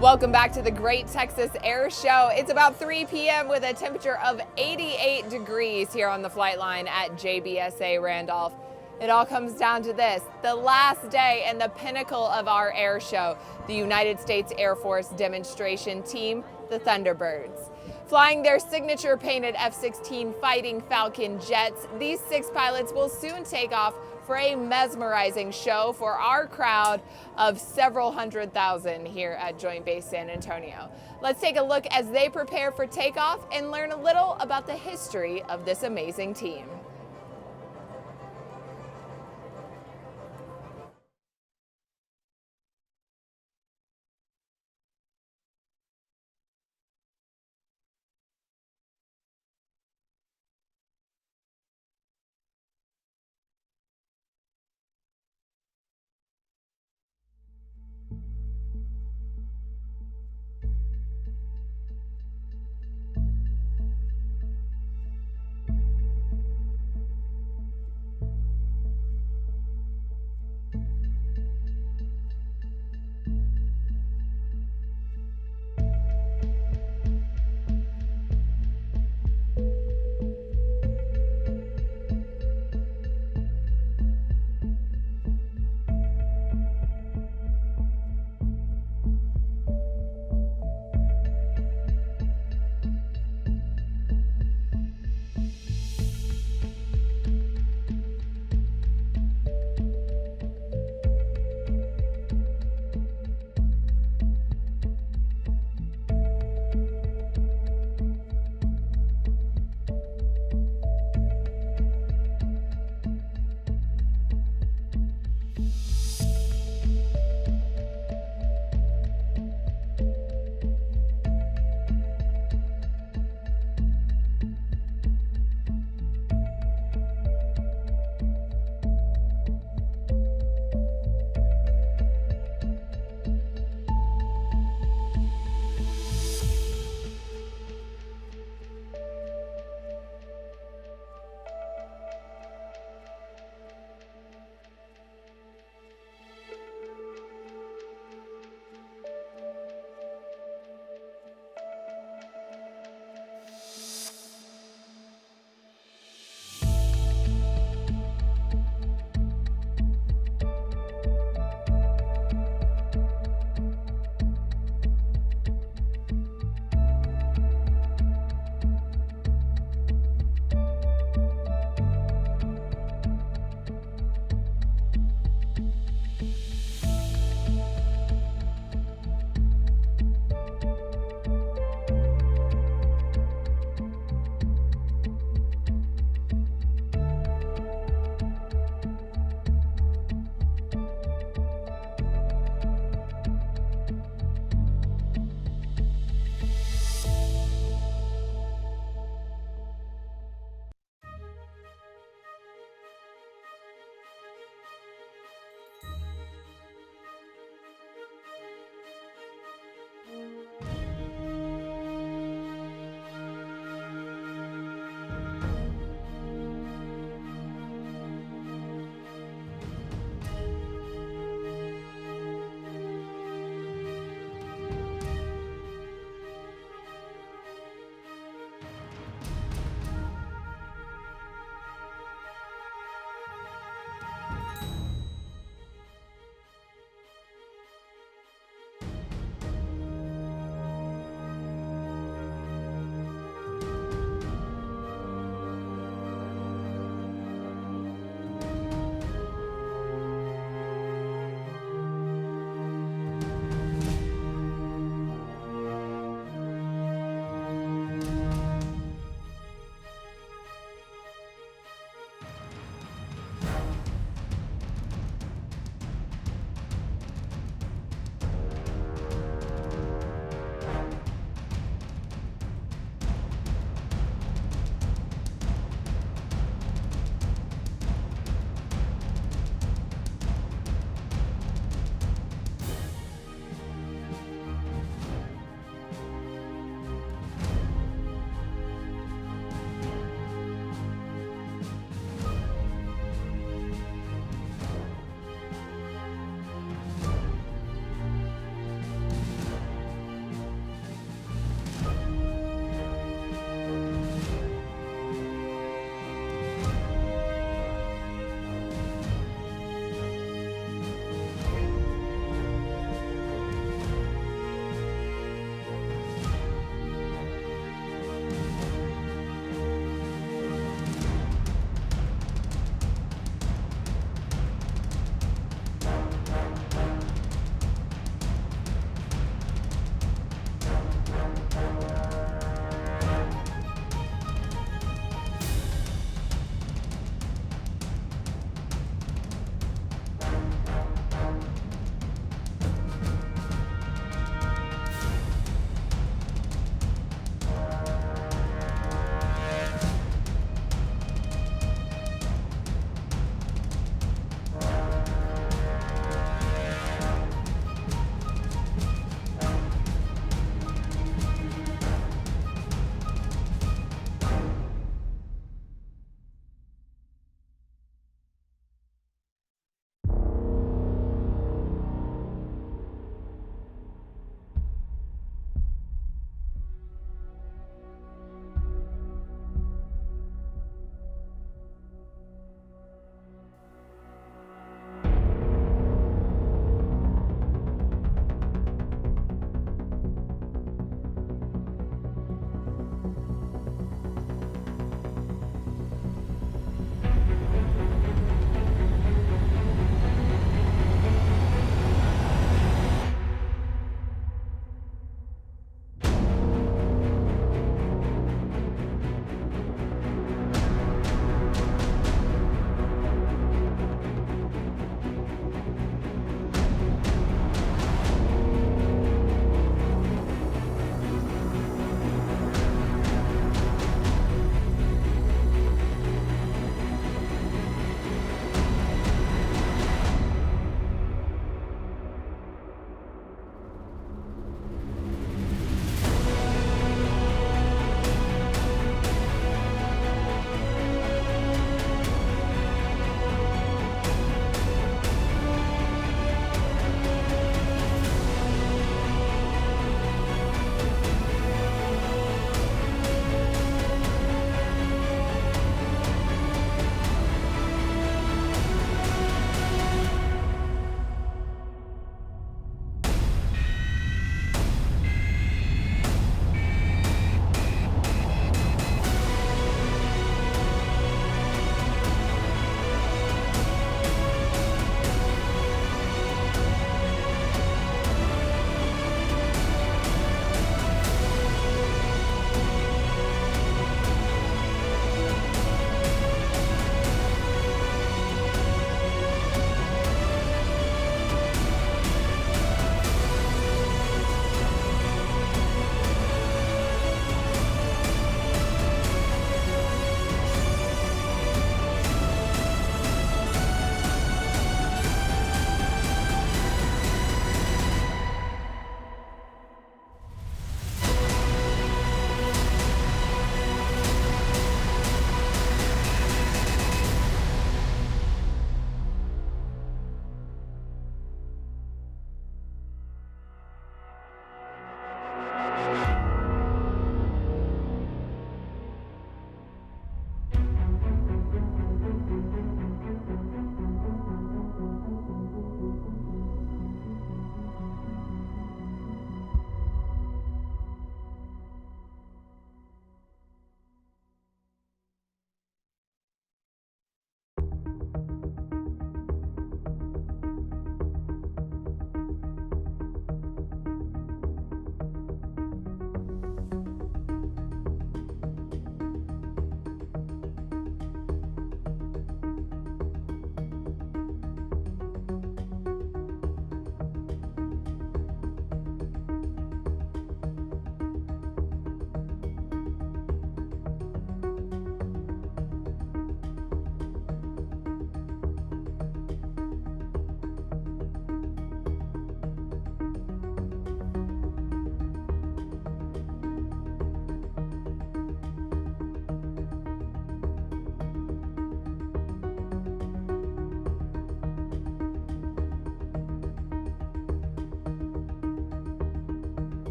Welcome back to the Great Texas Air Show. It's about 3 p.m. with a temperature of 88 degrees here on the flight line at JBSA Randolph. It all comes down to this, the last day and the pinnacle of our air show, the United States Air Force demonstration team, the Thunderbirds. Flying their signature painted F-16 Fighting Falcon jets, these 6 pilots will soon take off for a mesmerizing show for our crowd of several 100,000 here at Joint Base San Antonio. Let's take a look as they prepare for takeoff and learn a little about the history of this amazing team.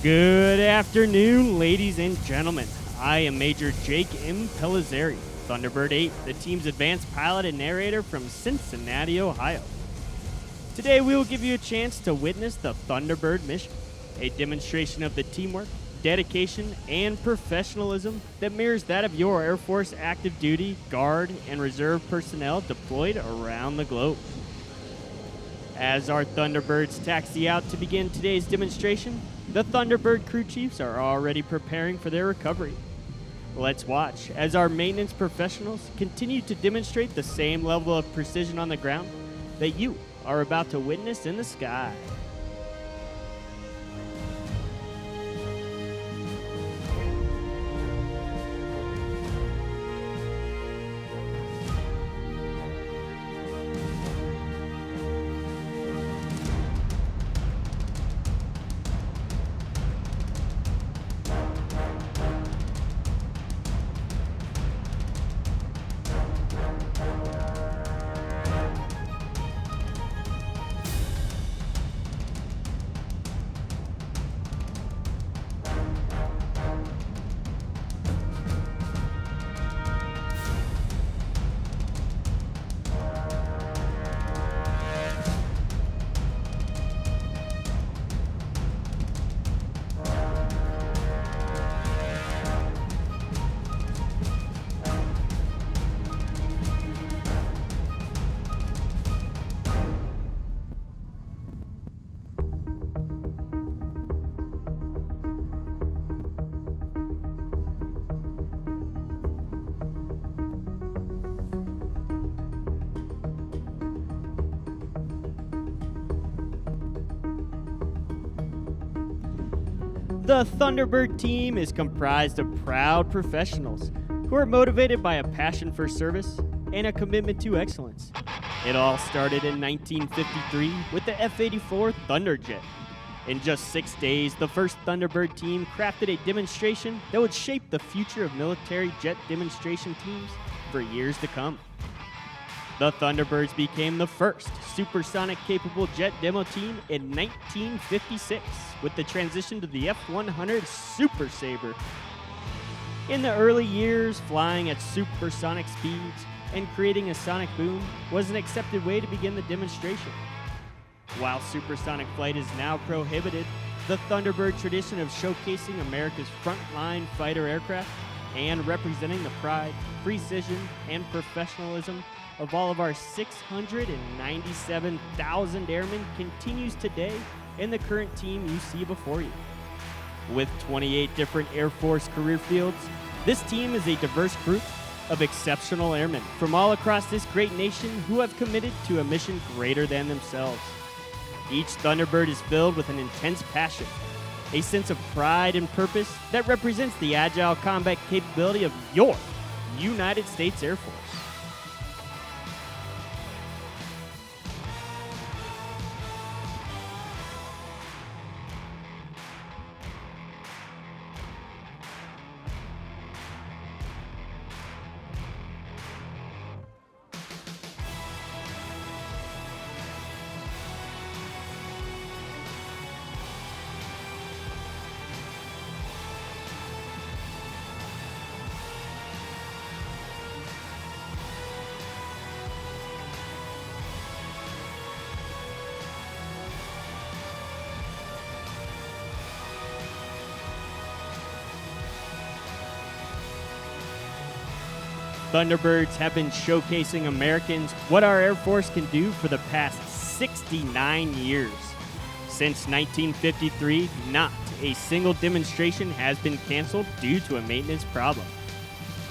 Good afternoon, ladies and gentlemen. I am Major Jake M. Pellizzeri, Thunderbird 8, the team's advanced pilot and narrator from Cincinnati, Ohio. Today we will give you a chance to witness the Thunderbird mission, a demonstration of the teamwork, dedication, and professionalism that mirrors that of your Air Force active duty, Guard, and Reserve personnel deployed around the globe. As our Thunderbirds taxi out to begin today's demonstration, the Thunderbird crew chiefs are already preparing for their recovery. Let's watch as our maintenance professionals continue to demonstrate the same level of precision on the ground that you are about to witness in the sky. The Thunderbird team is comprised of proud professionals who are motivated by a passion for service and a commitment to excellence. It all started in 1953 with the F-84 Thunderjet. In just 6 days, the first Thunderbird team crafted a demonstration that would shape the future of military jet demonstration teams for years to come. The Thunderbirds became the first supersonic-capable jet demo team in 1956 with the transition to the F-100 Super Sabre. In the early years, flying at supersonic speeds and creating a sonic boom was an accepted way to begin the demonstration. While supersonic flight is now prohibited, the Thunderbird tradition of showcasing America's frontline fighter aircraft and representing the pride, precision, and professionalism of all of our 697,000 airmen continues today in the current team you see before you. With 28 different Air Force career fields, this team is a diverse group of exceptional airmen from all across this great nation who have committed to a mission greater than themselves. Each Thunderbird is filled with an intense passion, a sense of pride and purpose that represents the agile combat capability of your United States Air Force. Thunderbirds have been showcasing Americans what our Air Force can do for the past 69 years. Since 1953, not a single demonstration has been canceled due to a maintenance problem.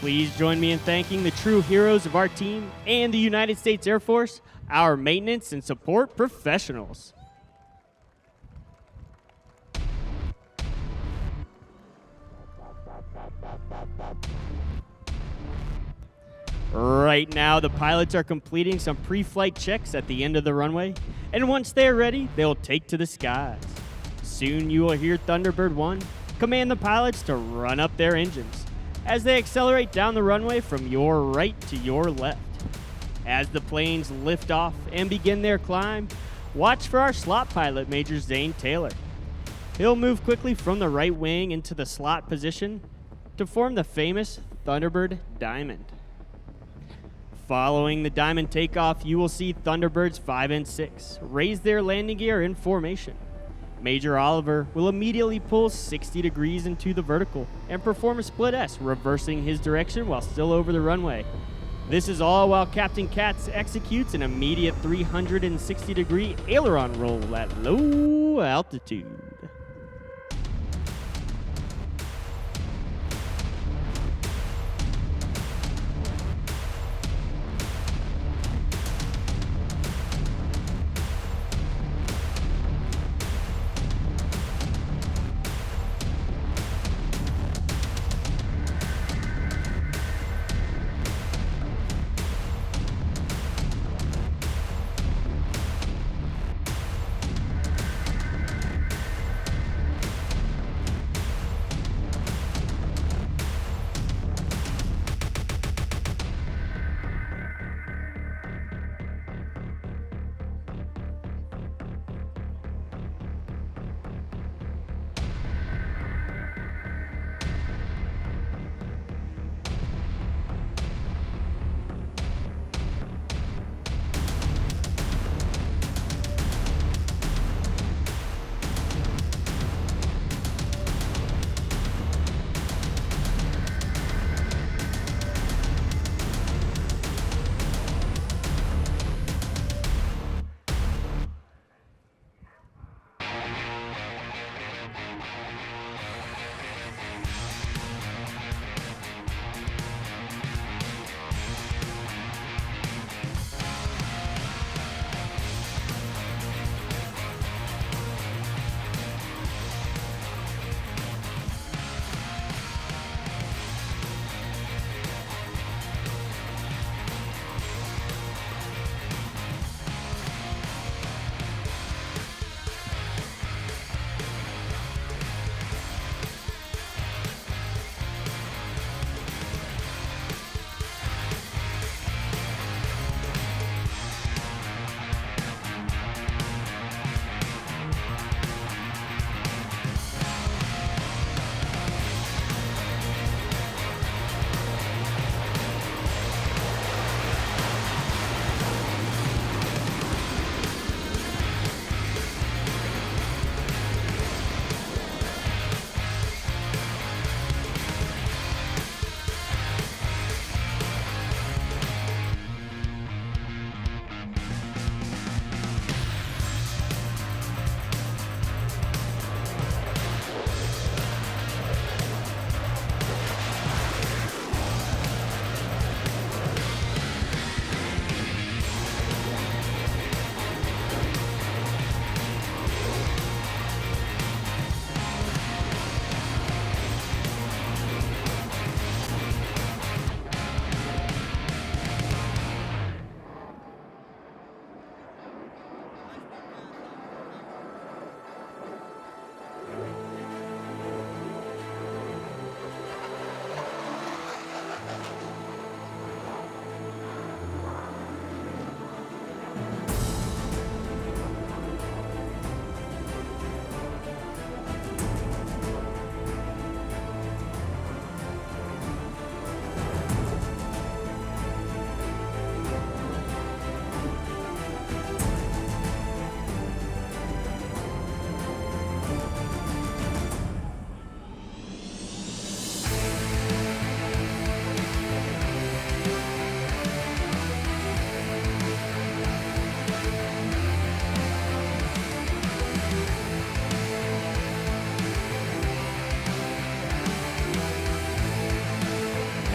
Please join me in thanking the true heroes of our team and the United States Air Force, our maintenance and support professionals. Right now, the pilots are completing some pre-flight checks at the end of the runway, and once they are ready, they'll take to the skies. Soon you will hear Thunderbird 1 command the pilots to run up their engines as they accelerate down the runway from your right to your left. As the planes lift off and begin their climb, watch for our slot pilot, Major Zane Taylor. He'll move quickly from the right wing into the slot position to form the famous Thunderbird diamond. Following the diamond takeoff, you will see Thunderbirds 5 and 6 raise their landing gear in formation. Major Oliver will immediately pull 60 degrees into the vertical and perform a split S, reversing his direction while still over the runway. This is all while Captain Katz executes an immediate 360-degree aileron roll at low altitude.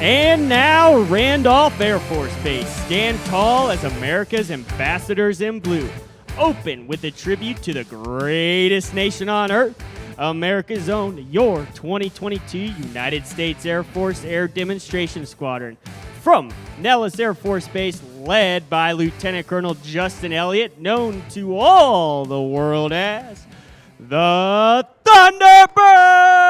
And now, Randolph Air Force Base. Stand tall as America's ambassadors in blue. Open with a tribute to the greatest nation on earth, America's own, your 2022 United States Air Force Air Demonstration Squadron. From Nellis Air Force Base, led by Lieutenant Colonel Justin Elliott, known to all the world as the Thunderbirds!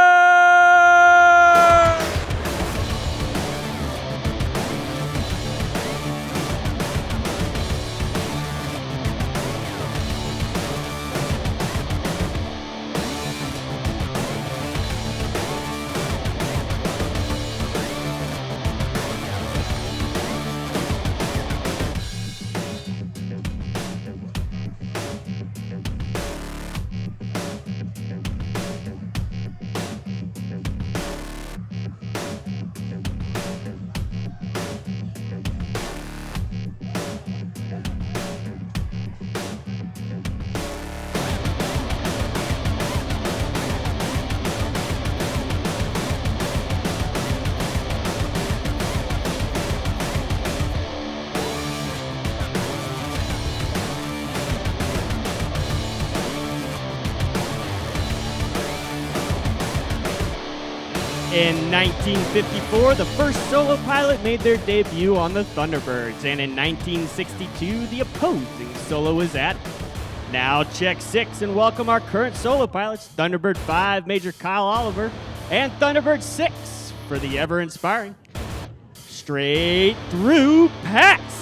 In 1954, the first solo pilot made their debut on the Thunderbirds, and in 1962, the opposing solo was added. Now check 6 and welcome our current solo pilots, Thunderbird 5 Major Kyle Oliver and Thunderbird 6 for the ever-inspiring straight through pass.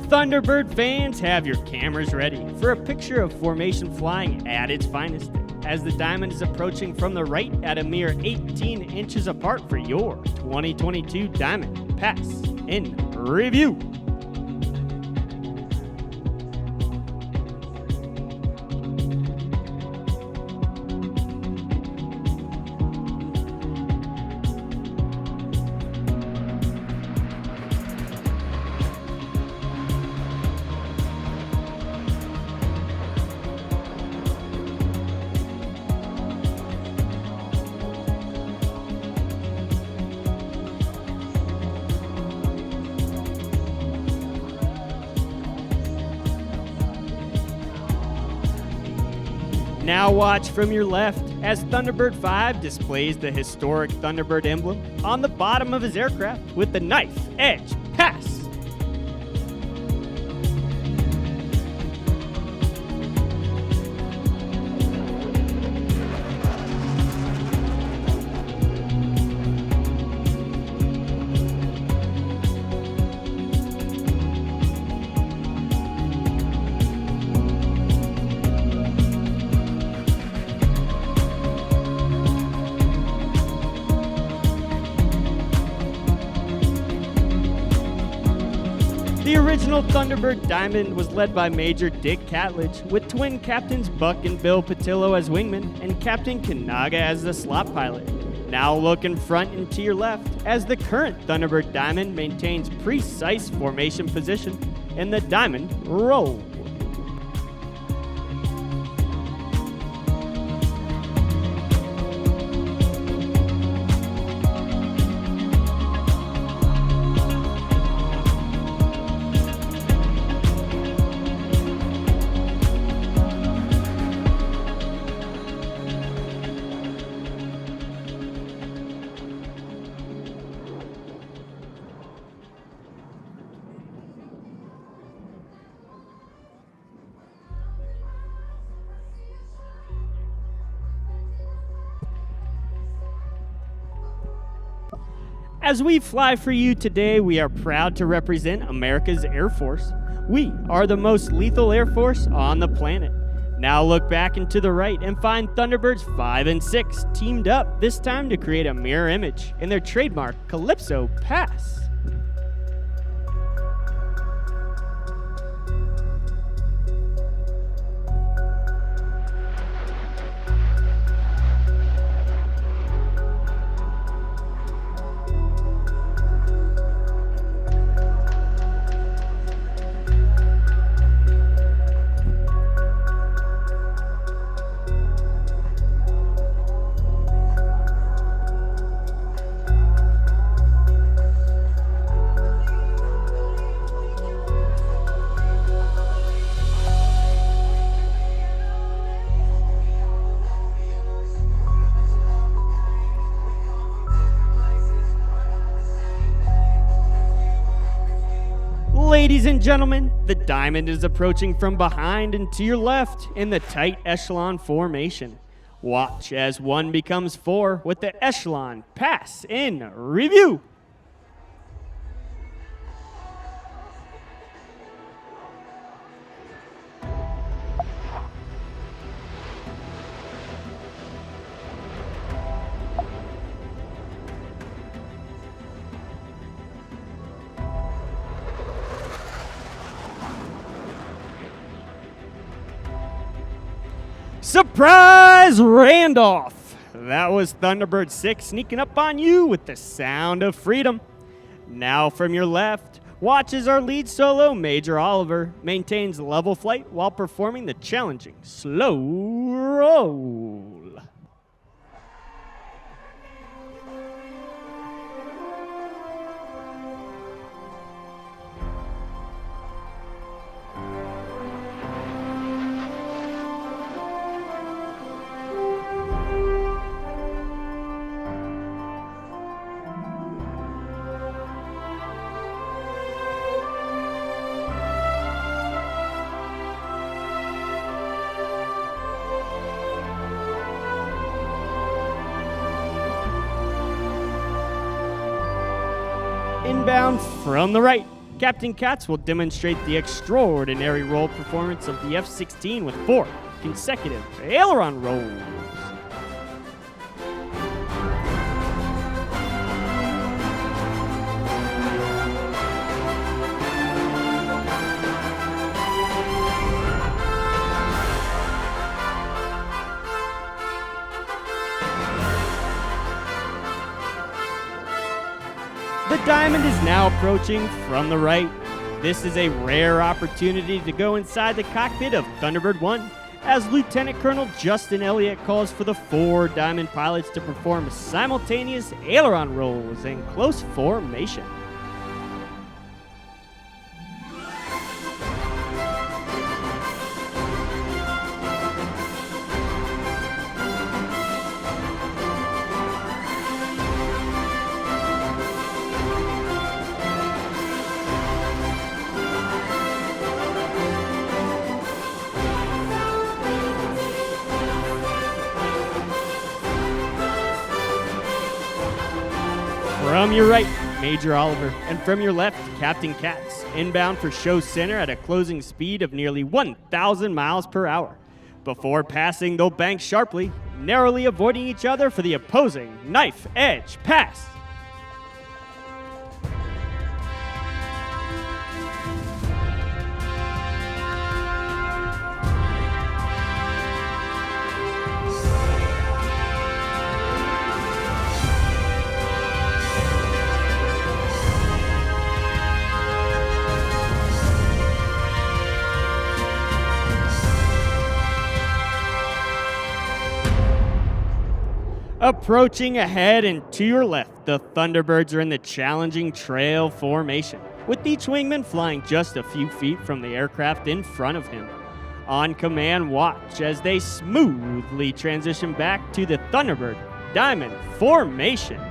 Thunderbird fans, have your cameras ready for a picture of formation flying at its finest as the diamond is approaching from the right at a mere 18 inches apart for your 2022 Diamond Pass in Review. Now watch from your left as Thunderbird 5 displays the historic Thunderbird emblem on the bottom of his aircraft with the knife edge pass. The original Thunderbird Diamond was led by Major Dick Catledge, with twin captains Buck and Bill Patillo as wingmen and Captain Kanaga as the slot pilot. Now look in front and to your left as the current Thunderbird Diamond maintains precise formation position in the Diamond Roll. As we fly for you today, we are proud to represent America's Air Force. We are the most lethal Air Force on the planet. Now look back and to the right and find Thunderbirds 5 and 6 teamed up, this time to create a mirror image in their trademark Calypso Pass. Ladies and gentlemen, the Diamond is approaching from behind and to your left in the tight echelon formation. Watch as 1 becomes 4 with the echelon pass in review. Surprise Randolph! That was Thunderbird 6 sneaking up on you with the sound of freedom. Now from your left, watch as our lead solo, Major Oliver, maintains level flight while performing the challenging slow roll. Inbound from the right, Captain Katz will demonstrate the extraordinary roll performance of the F-16 with 4 consecutive aileron rolls. The Diamond is now approaching from the right. This is a rare opportunity to go inside the cockpit of Thunderbird 1 as Lieutenant Colonel Justin Elliott calls for the 4 Diamond pilots to perform simultaneous aileron rolls in close formation. From your right, Major Oliver, and from your left, Captain Katz, inbound for show center at a closing speed of nearly 1,000 miles per hour. Before passing, they'll bank sharply, narrowly avoiding each other for the opposing knife edge pass. Approaching ahead and to your left, the Thunderbirds are in the challenging trail formation, with each wingman flying just a few feet from the aircraft in front of him. On command, watch as they smoothly transition back to the Thunderbird Diamond formation.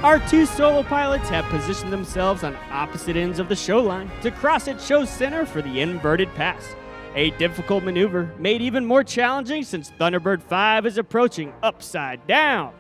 Our 2 solo pilots have positioned themselves on opposite ends of the show line to cross at show center for the inverted pass. A difficult maneuver made even more challenging since Thunderbird 5 is approaching upside down.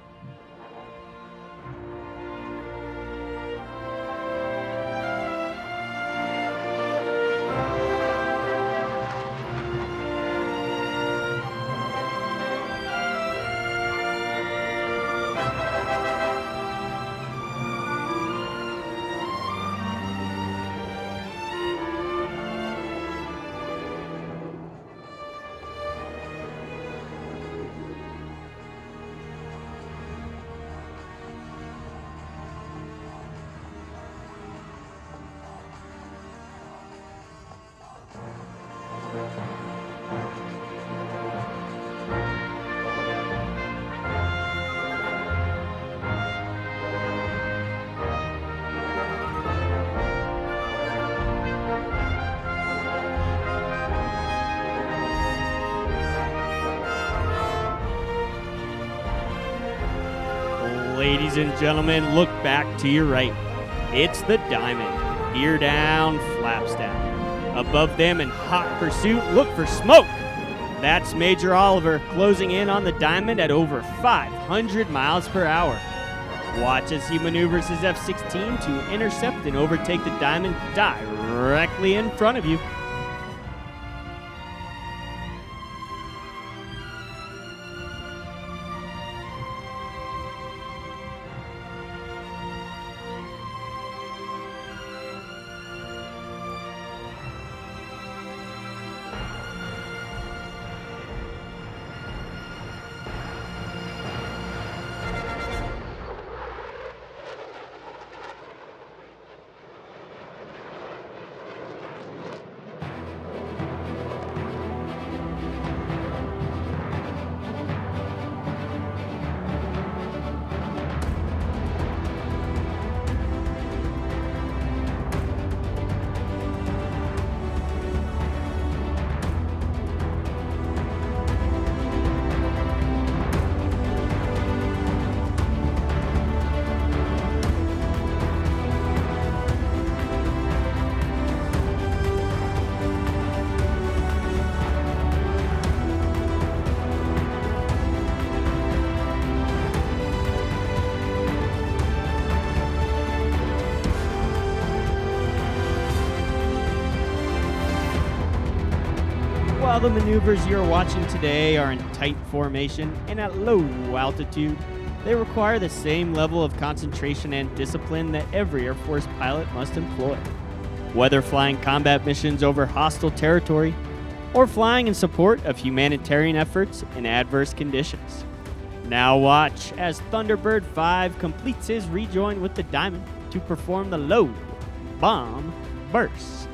Ladies and gentlemen, look back to your right. It's the Diamond. Gear down, flaps down. Above them in hot pursuit, look for smoke. That's Major Oliver closing in on the diamond at over 500 miles per hour. Watch as he maneuvers his F-16 to intercept and overtake the diamond directly in front of you. While the maneuvers you're watching today are in tight formation and at low altitude, they require the same level of concentration and discipline that every Air Force pilot must employ. Whether flying combat missions over hostile territory or flying in support of humanitarian efforts in adverse conditions. Now watch as Thunderbird 5 completes his rejoin with the Diamond to perform the low bomb burst.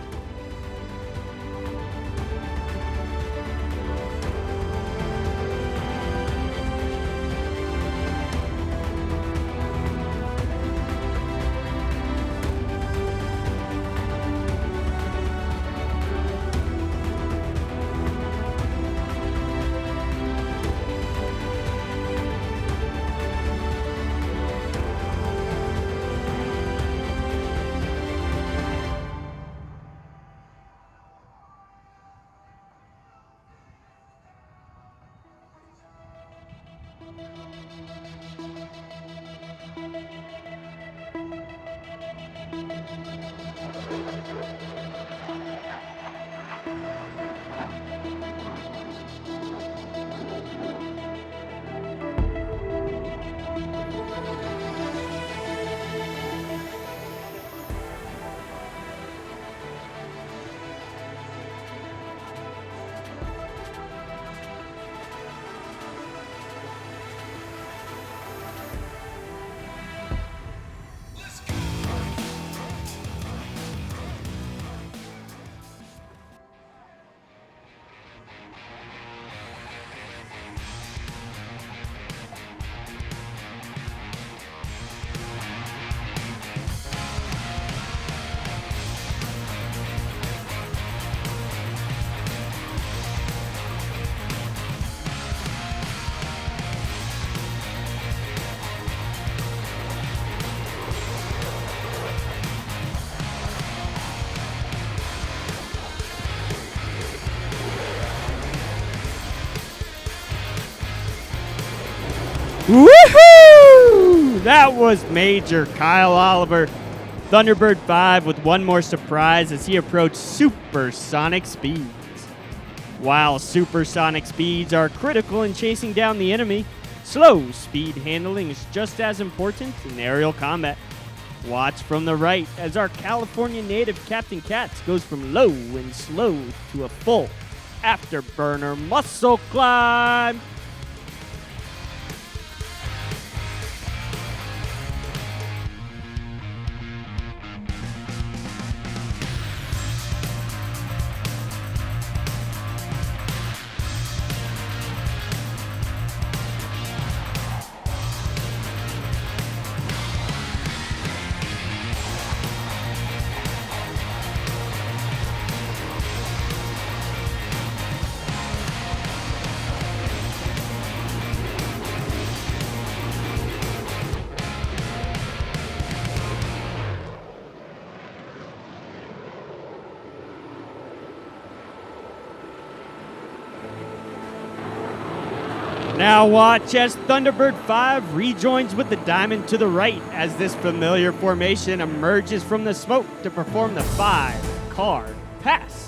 Woohoo! That was Major Kyle Oliver. Thunderbird 5 with one more surprise as he approached supersonic speeds. While supersonic speeds are critical in chasing down the enemy, slow speed handling is just as important in aerial combat. Watch from the right as our California native Captain Katz goes from low and slow to a full afterburner muscle climb. Now watch as Thunderbird 5 rejoins with the diamond to the right as this familiar formation emerges from the smoke to perform the 5-card pass.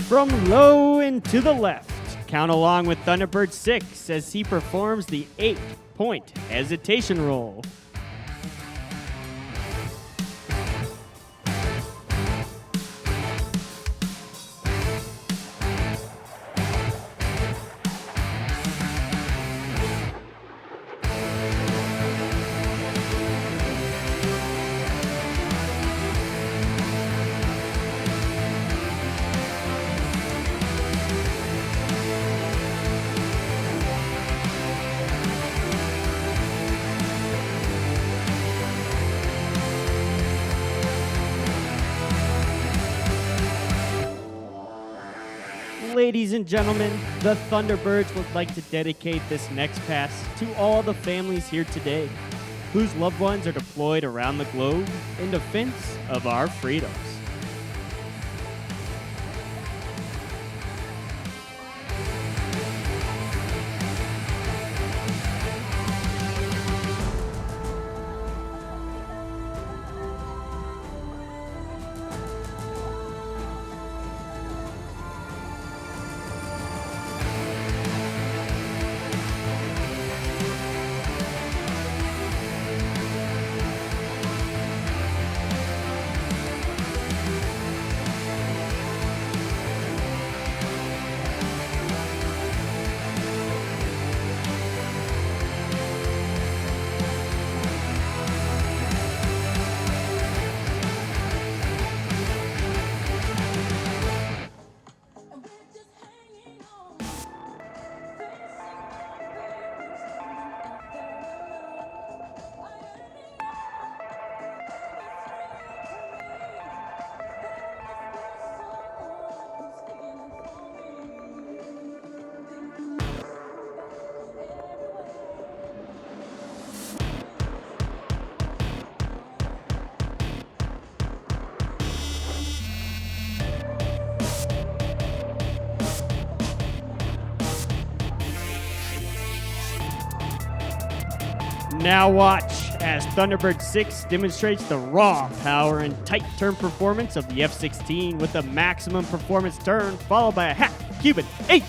From low and to the left, count along with Thunderbird 6 as he performs the 8-point hesitation roll. Ladies and gentlemen, the Thunderbirds would like to dedicate this next pass to all the families here today whose loved ones are deployed around the globe in defense of our freedoms. Now watch as Thunderbird 6 demonstrates the raw power and tight turn performance of the F-16 with a maximum performance turn followed by a half Cuban 8.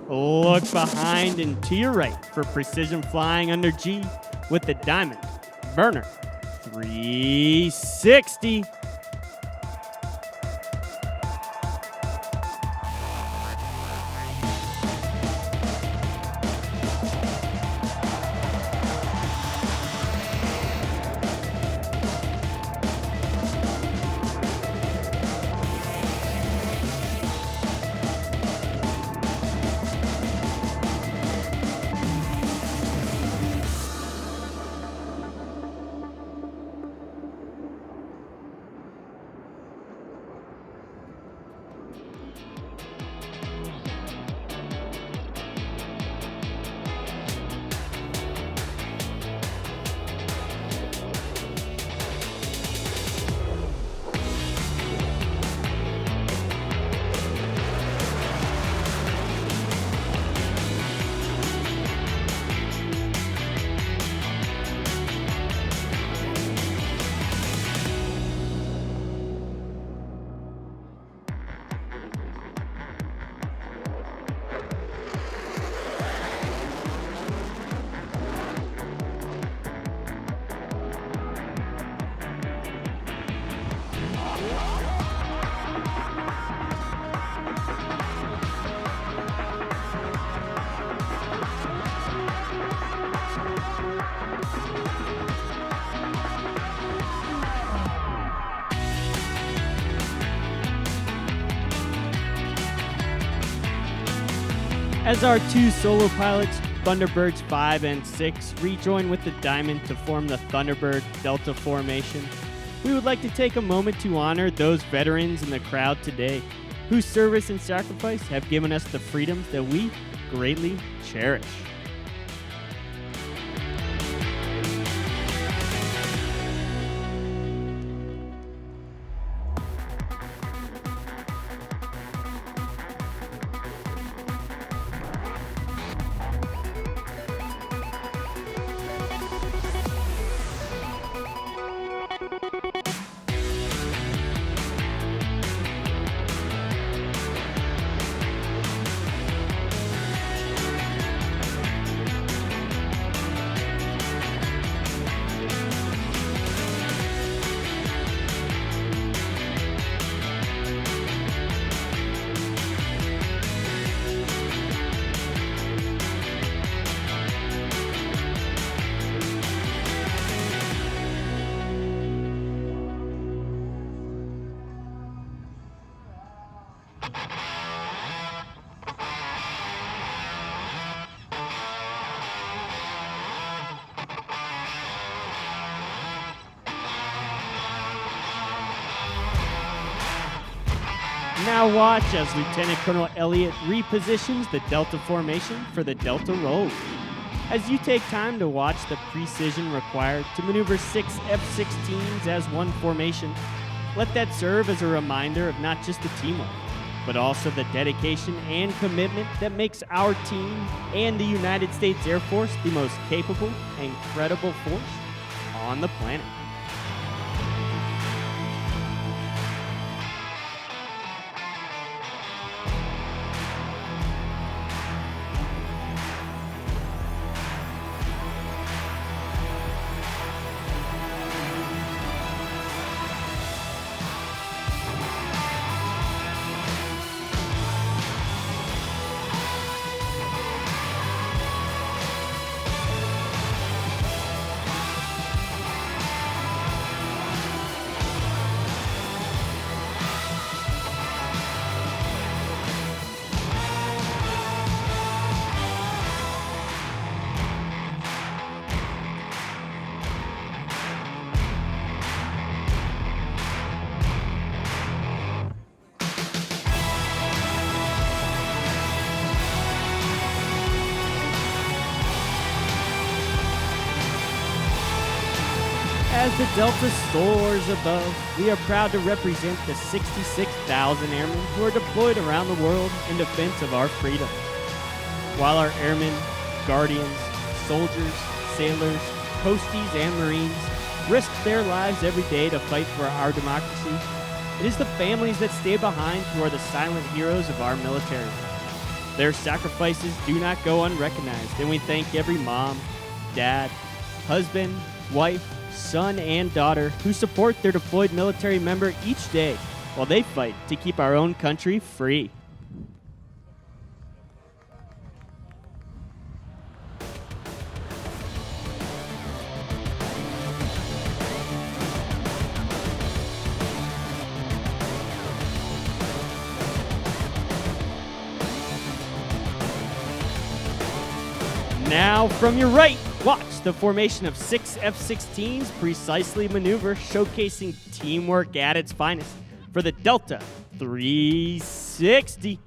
Look behind and to your right for precision flying under G with the Diamond Burner 360. As our two solo pilots, Thunderbirds 5 and 6, rejoin with the Diamond to form the Thunderbird Delta formation, we would like to take a moment to honor those veterans in the crowd today whose service and sacrifice have given us the freedoms that we greatly cherish. Now watch as Lieutenant Colonel Elliott repositions the Delta formation for the Delta roll. As you take time to watch the precision required to maneuver 6 F-16s as one formation, let that serve as a reminder of not just the teamwork, but also the dedication and commitment that makes our team and the United States Air Force the most capable and credible force on the planet. As the Delta soars above, we are proud to represent the 66,000 airmen who are deployed around the world in defense of our freedom. While our airmen, guardians, soldiers, sailors, posties, and Marines risk their lives every day to fight for our democracy, it is the families that stay behind who are the silent heroes of our military. Their sacrifices do not go unrecognized, and we thank every mom, dad, husband, wife, son, and daughter who support their deployed military member each day while they fight to keep our own country free. Now, from your right, watch the formation of 6 F-16s precisely maneuver, showcasing teamwork at its finest for the Delta 360.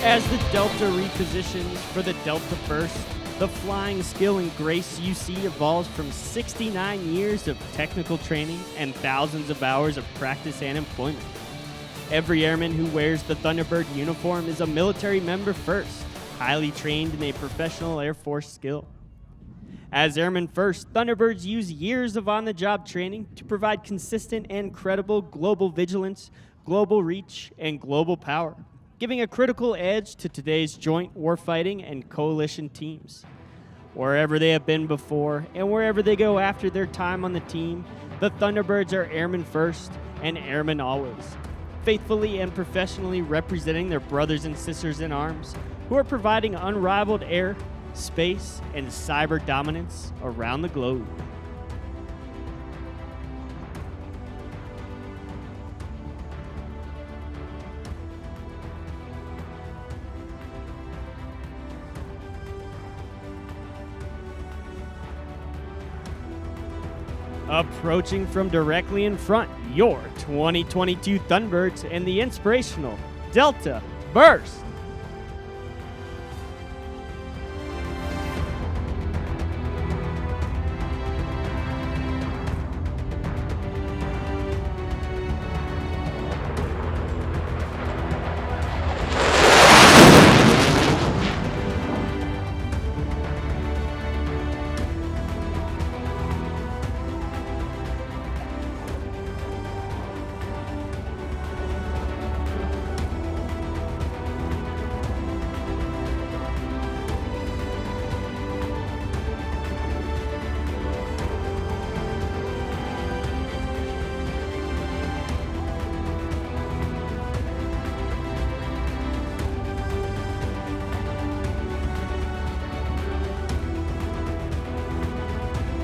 As the Delta repositions for the Delta Burst, the flying skill and grace you see evolves from 69 years of technical training and thousands of hours of practice and employment. Every airman who wears the Thunderbird uniform is a military member first, highly trained in a professional Air Force skill. As Airmen First, Thunderbirds use years of on-the-job training to provide consistent and credible global vigilance, global reach, and global power, giving a critical edge to today's joint warfighting and coalition teams. Wherever they have been before and wherever they go after their time on the team, the Thunderbirds are Airmen First and Airmen Always, faithfully and professionally representing their brothers and sisters in arms who are providing unrivaled air, space, and cyber dominance around the globe. Approaching from directly in front, your 2022 Thunderbirds and the inspirational Delta Burst.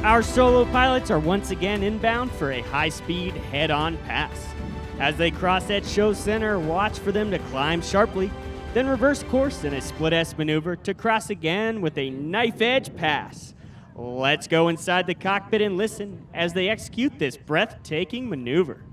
Our solo pilots are once again inbound for a high-speed, head-on pass. As they cross that show center, watch for them to climb sharply, then reverse course in a split-S maneuver to cross again with a knife-edge pass. Let's go inside the cockpit and listen as they execute this breathtaking maneuver.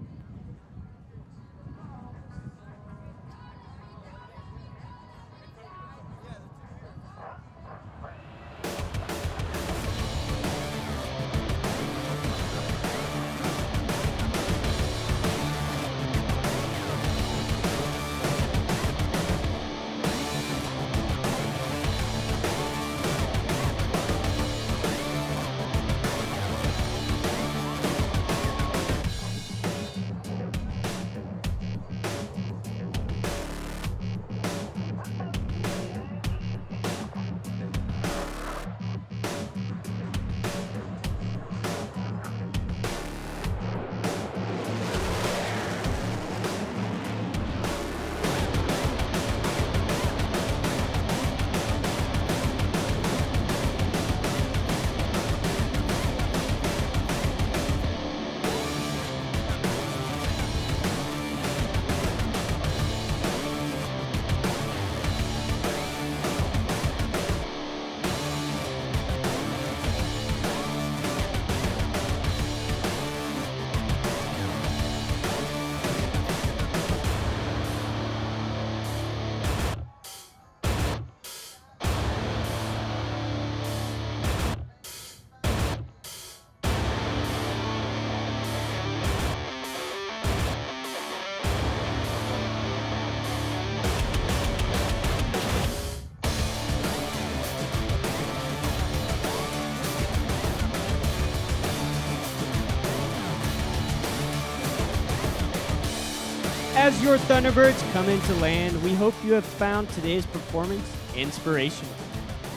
As your Thunderbirds come into land, we hope you have found today's performance inspirational.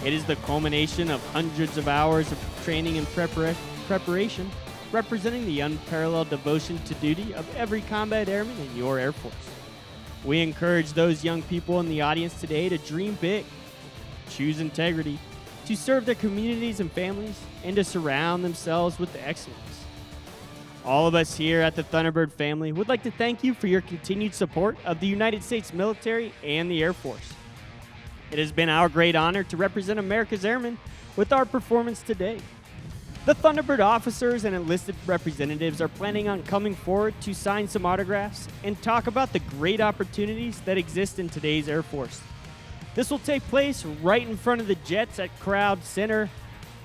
It is the culmination of hundreds of hours of training and preparation, representing the unparalleled devotion to duty of every combat airman in your Air Force. We encourage those young people in the audience today to dream big, choose integrity, to serve their communities and families, and to surround themselves with excellence. All of us here at the Thunderbird family would like to thank you for your continued support of the United States military and the Air Force. It has been our great honor to represent America's airmen with our performance today. The Thunderbird officers and enlisted representatives are planning on coming forward to sign some autographs and talk about the great opportunities that exist in today's Air Force. This will take place right in front of the Jets at Crowd Center,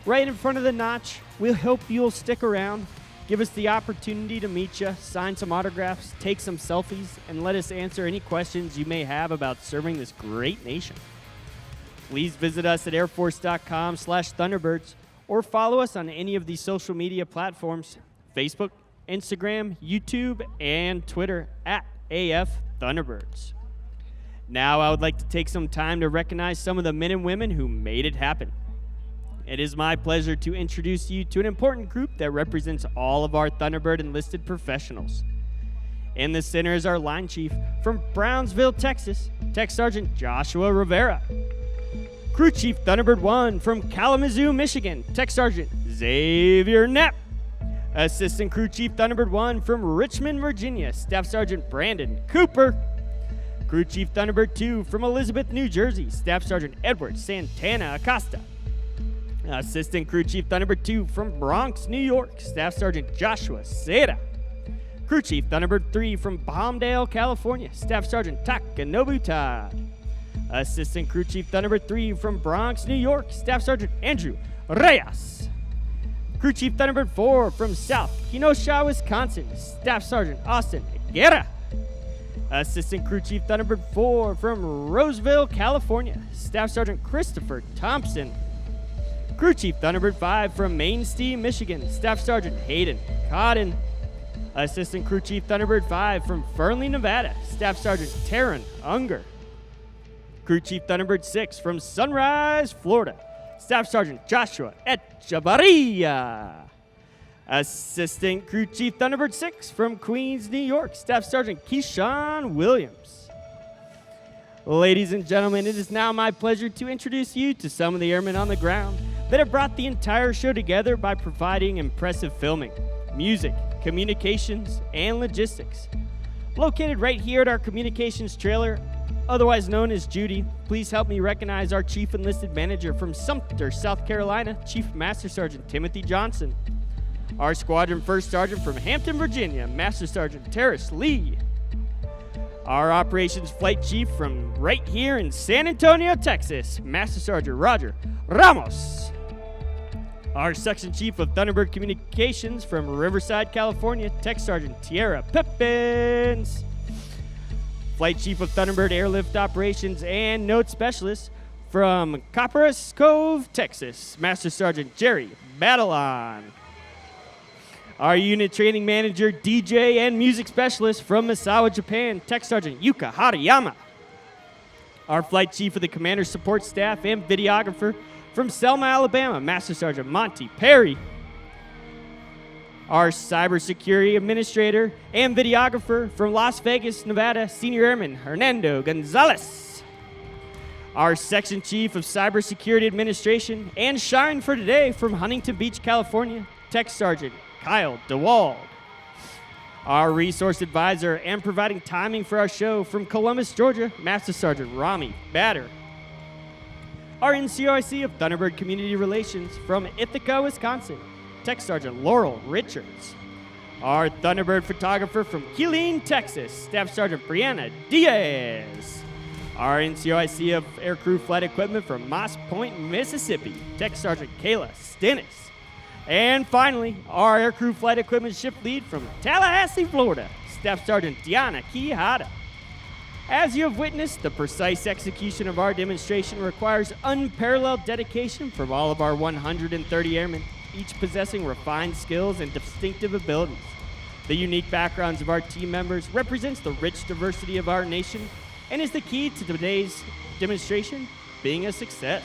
right in front of the Notch. We hope you'll stick around, give us the opportunity to meet you, sign some autographs, take some selfies, and let us answer any questions you may have about serving this great nation. Please visit us at airforce.com/Thunderbirds or follow us on any of these social media platforms, Facebook, Instagram, YouTube, and Twitter at AF Thunderbirds. Now I would like to take some time to recognize some of the men and women who made it happen. It is my pleasure to introduce you to an important group that represents all of our Thunderbird enlisted professionals. In the center is our line chief from Brownsville, Texas, Tech Sergeant Joshua Rivera. Crew Chief Thunderbird 1 from Kalamazoo, Michigan, Tech Sergeant Xavier Knapp. Assistant Crew Chief Thunderbird 1 from Richmond, Virginia, Staff Sergeant Brandon Cooper. Crew Chief Thunderbird 2 from Elizabeth, New Jersey, Staff Sergeant Edward Santana Acosta. Assistant Crew Chief Thunderbird 2 from Bronx, New York, Staff Sergeant Joshua Seda. Crew Chief Thunderbird 3 from Palmdale, California, Staff Sergeant Takanobu Todd. Assistant Crew Chief Thunderbird 3 from Bronx, New York, Staff Sergeant Andrew Reyes. Crew Chief Thunderbird 4 from South Kenosha, Wisconsin, Staff Sergeant Austin Guerra. Assistant Crew Chief Thunderbird 4 from Roseville, California, Staff Sergeant Christopher Thompson. Crew Chief Thunderbird 5 from Mainstay, Michigan, Staff Sergeant Hayden Cotton. Assistant Crew Chief Thunderbird 5 from Fernley, Nevada, Staff Sergeant Taryn Unger. Crew Chief Thunderbird 6 from Sunrise, Florida, Staff Sergeant Joshua Echevarria. Assistant Crew Chief Thunderbird 6 from Queens, New York, Staff Sergeant Keyshawn Williams. Ladies and gentlemen, it is now my pleasure to introduce you to some of the airmen on the ground that have brought the entire show together by providing impressive filming, music, communications, and logistics. Located right here at our communications trailer, otherwise known as Judy, please help me recognize our Chief Enlisted Manager from Sumter, South Carolina, Chief Master Sergeant Timothy Johnson. Our Squadron First Sergeant from Hampton, Virginia, Master Sergeant Terrace Lee. Our Operations Flight Chief from right here in San Antonio, Texas, Master Sergeant Roger Ramos. Our Section Chief of Thunderbird Communications from Riverside, California, Tech Sergeant Tierra Pippins. Flight Chief of Thunderbird Airlift Operations and Note Specialist from Copperas Cove, Texas, Master Sergeant Jerry Batalon. Our Unit Training Manager, DJ, and Music Specialist from Misawa, Japan, Tech Sergeant Yuka Harayama. Our Flight Chief of the Commander Support Staff and Videographer from Selma, Alabama, Master Sergeant Monty Perry. Our Cybersecurity Administrator and Videographer from Las Vegas, Nevada, Senior Airman Hernando Gonzalez. Our Section Chief of Cybersecurity Administration and Shine for Today from Huntington Beach, California, Tech Sergeant Kyle DeWald. Our Resource Advisor and providing timing for our show from Columbus, Georgia, Master Sergeant Rami Batter. Our NCOIC of Thunderbird Community Relations from Ithaca, Wisconsin, Tech Sergeant Laurel Richards. Our Thunderbird Photographer from Killeen, Texas, Staff Sergeant Brianna Diaz. Our NCOIC of Aircrew Flight Equipment from Moss Point, Mississippi, Tech Sergeant Kayla Stennis. And finally, our Aircrew Flight Equipment Shift Lead from Tallahassee, Florida, Staff Sergeant Diana Quijada. As you have witnessed, the precise execution of our demonstration requires unparalleled dedication from all of our 130 airmen, each possessing refined skills and distinctive abilities. The unique backgrounds of our team members represents the rich diversity of our nation and is the key to today's demonstration being a success.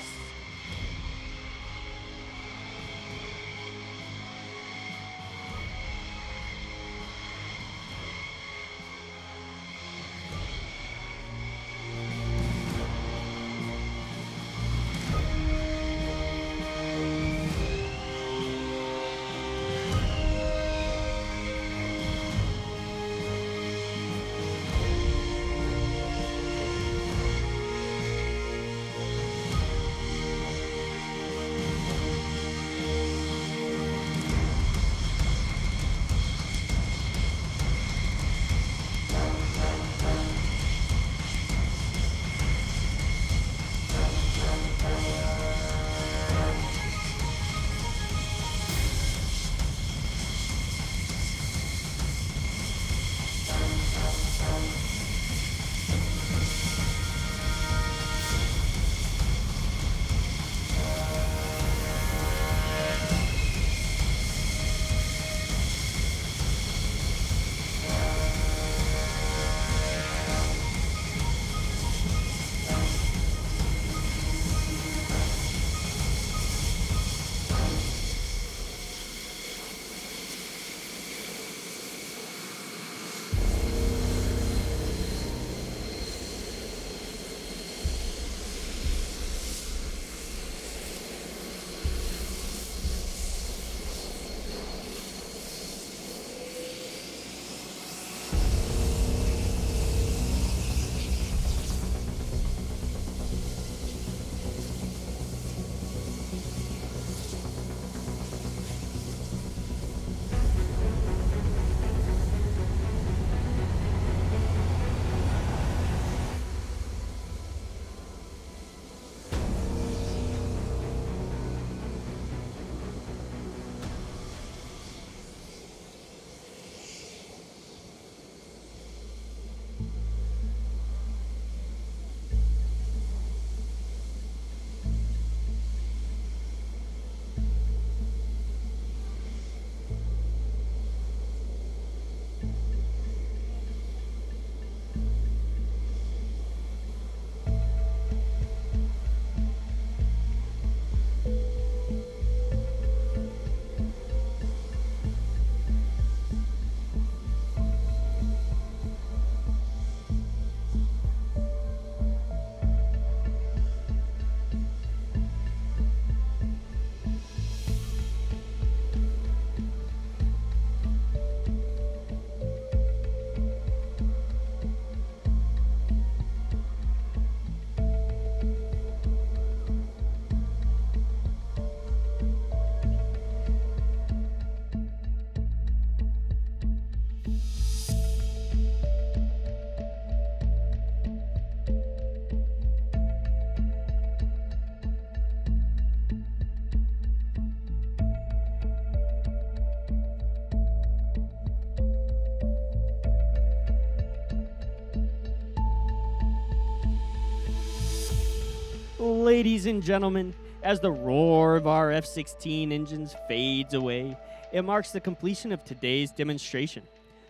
Ladies and gentlemen, as the roar of our F-16 engines fades away, it marks the completion of today's demonstration,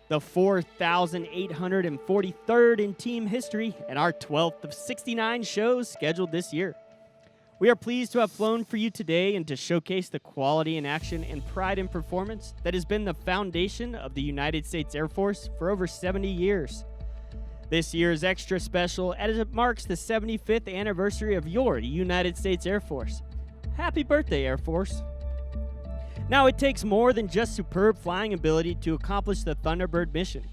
the 4,843rd in team history and our 12th of 69 shows scheduled this year. We are pleased to have flown for you today and to showcase the quality in action and pride in performance that has been the foundation of the United States Air Force for over 70 years. This year is extra special as it marks the 75th anniversary of your United States Air Force. Happy birthday, Air Force. Now, it takes more than just superb flying ability to accomplish the Thunderbird mission.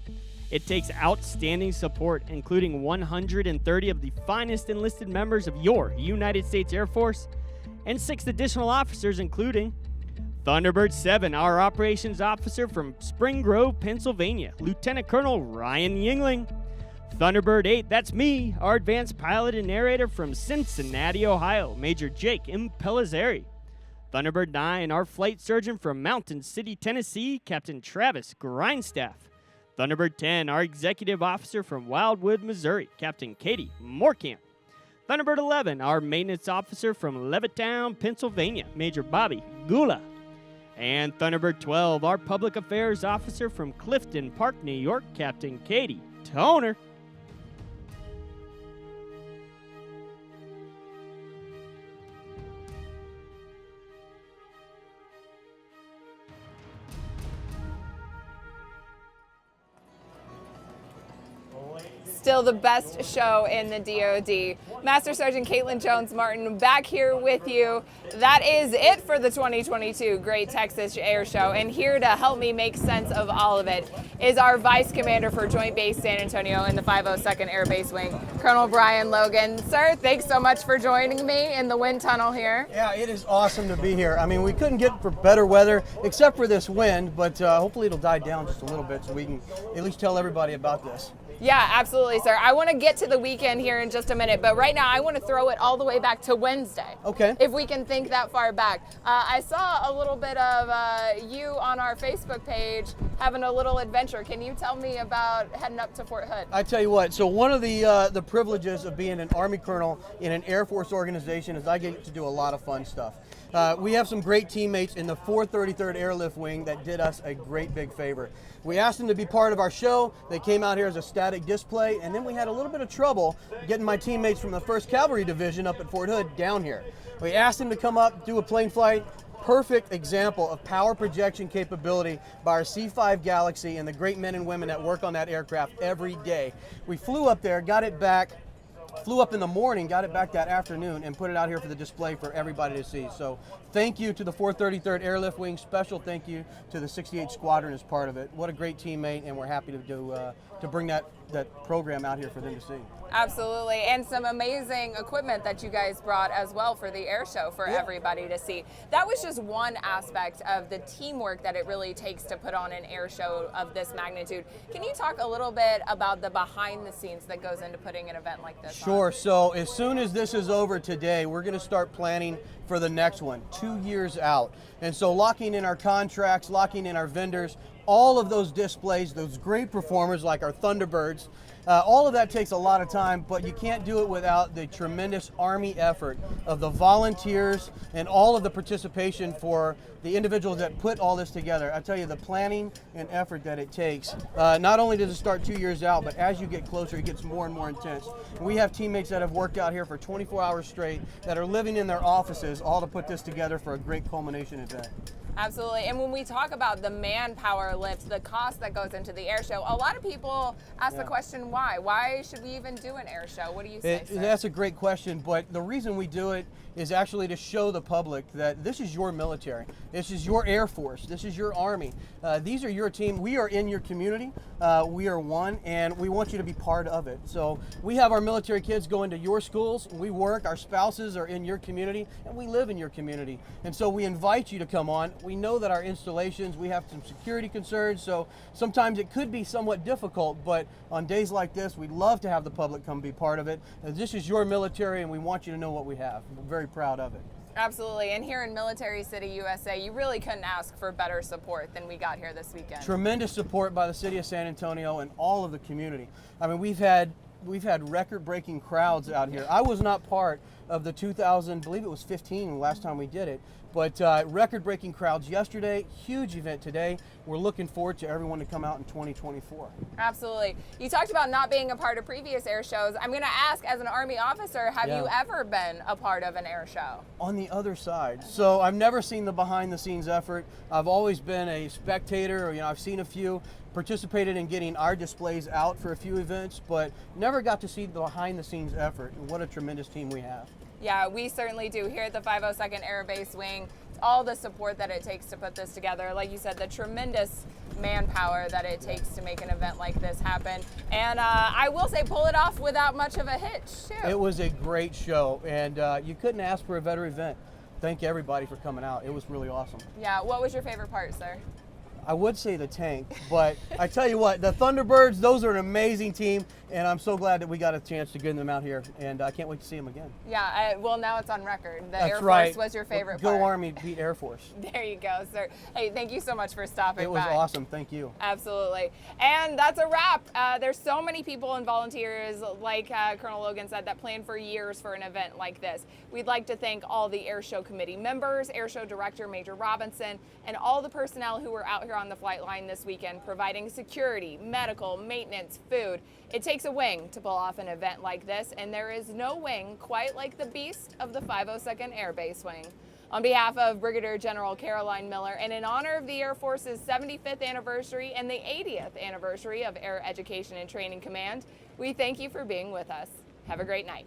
It takes outstanding support, including 130 of the finest enlisted members of your United States Air Force and 6 additional officers, including Thunderbird 7, our operations officer from Spring Grove, Pennsylvania, Lieutenant Colonel Ryan Yingling. Thunderbird 8, that's me, our advanced pilot and narrator from Cincinnati, Ohio, Major Jake M. Pellizzeri. Thunderbird 9, our flight surgeon from Mountain City, Tennessee, Captain Travis Grindstaff. Thunderbird 10, our executive officer from Wildwood, Missouri, Captain Katie Morecamp. Thunderbird 11, our maintenance officer from Levittown, Pennsylvania, Major Bobby Gula. And Thunderbird 12, our public affairs officer from Clifton Park, New York, Captain Katie Toner. Still the best show in the DoD. Master Sergeant Caitlin Jones-Martin back here with you. That is it for the 2022 Great Texas Air Show. And here to help me make sense of all of it is our Vice Commander for Joint Base San Antonio in the 502nd Air Base Wing, Colonel Brian Logan. Sir, thanks so much for joining me in the wind tunnel here. Yeah, it is awesome to be here. I mean, we couldn't get for better weather except for this wind, but hopefully it'll die down just a little bit so we can at least tell everybody about this. Yeah, absolutely, sir. I want to get to the weekend here in just a minute, but right now I want to throw it all the way back to Wednesday. Okay. If we can think that far back. I saw a little bit of you on our Facebook page having a little adventure. Can you tell me about heading up to Fort Hood? I tell you what, so one of the privileges of being an Army colonel in an Air Force organization is I get to do a lot of fun stuff. We have some great teammates in the 433rd Airlift Wing that did us a great big favor. We asked them to be part of our show. They came out here as a static display, and then we had a little bit of trouble getting my teammates from the 1st Cavalry Division up at Fort Hood down here. We asked them to come up, do a plane flight. Perfect example of power projection capability by our C5 Galaxy and the great men and women that work on that aircraft every day. We flew up there, got it back, flew up in the morning, got it back that afternoon, and put it out here for the display for everybody to see. So thank you to the 433rd Airlift Wing. Special thank you to the 68th Squadron as part of it. What a great teammate, and we're happy to bring that program out here for them to see. Absolutely, and some amazing equipment that you guys brought as well for the air show for everybody to see. That was just one aspect of the teamwork that it really takes to put on an air show of this magnitude. Can you talk a little bit about the behind the scenes that goes into putting an event like this Sure, on? so as soon as this is over today, we're going to start planning for the next one, 2 years out. And so locking in our contracts, locking in our vendors, all of those displays, those great performers like our Thunderbirds, all of that takes a lot of time, but you can't do it without the tremendous Army effort of the volunteers and all of the participation for the individuals that put all this together. I tell you, the planning and effort that it takes, not only does it start 2 years out, but as you get closer, it gets more and more intense. We have teammates that have worked out here for 24 hours straight that are living in their offices, all to put this together for a great culmination event. Absolutely, and when we talk about the manpower lift, the cost that goes into the air show, a lot of people ask the question, why? Why should we even do an air show? What do you say, sir? That's a great question, but the reason we do it is actually to show the public that this is your military, this is your Air Force, this is your Army, these are your team, we are in your community, we are one, and we want you to be part of it. So we have our military kids go into your schools, we work, our spouses are in your community, and we live in your community. And so we invite you to come on. We know that our installations, we have some security concerns, so sometimes it could be somewhat difficult, but on days like this, we'd love to have the public come be part of it. This is your military, and we want you to know what we have. We're very proud of it. Absolutely, and here in Military City, USA, you really couldn't ask for better support than we got here this weekend. Tremendous support by the city of San Antonio and all of the community. I mean, we've had we've had record-breaking crowds out here. I was not part of the 2000, I believe it was 15 last time we did it, but record-breaking crowds yesterday, huge event today. We're looking forward to everyone to come out in 2024. Absolutely. You talked about not being a part of previous air shows. I'm going to ask, as an Army officer, have you ever been a part of an air show? On the other side. So I've never seen the behind-the-scenes effort. I've always been a spectator. I've seen a few, participated in getting our displays out for a few events, but never got to see the behind-the-scenes effort. And what a tremendous team we have. Yeah, we certainly do here at the 502nd Air Base Wing. All the support that it takes to put this together. Like you said, the tremendous manpower that it takes to make an event like this happen. And I will say, pull it off without much of a hitch, too. It was a great show, and you couldn't ask for a better event. Thank everybody for coming out. It was really awesome. Yeah, what was your favorite part, sir? I would say the tank, but I tell you what, the Thunderbirds, those are an amazing team, and I'm so glad that we got a chance to get them out here, and I can't wait to see them again. Yeah, well, now it's on record. The That's Air right. Force was your favorite Go part. Army, beat Air Force. There you go, sir. Hey, thank you so much for stopping by. It was awesome. Thank you. Absolutely. And that's a wrap. There's so many people and volunteers, like Colonel Logan said, that plan for years for an event like this. We'd like to thank all the Air Show committee members, Air Show Director Major Robinson, and all the personnel who were out here on the flight line this weekend providing security, medical, maintenance, food. It takes a wing to pull off an event like this, and there is no wing quite like the beast of the 502nd Air Base Wing. On behalf of Brigadier General Caroline Miller, and in honor of the Air Force's 75th anniversary and the 80th anniversary of Air Education and Training Command, we thank you for being with us. Have a great night.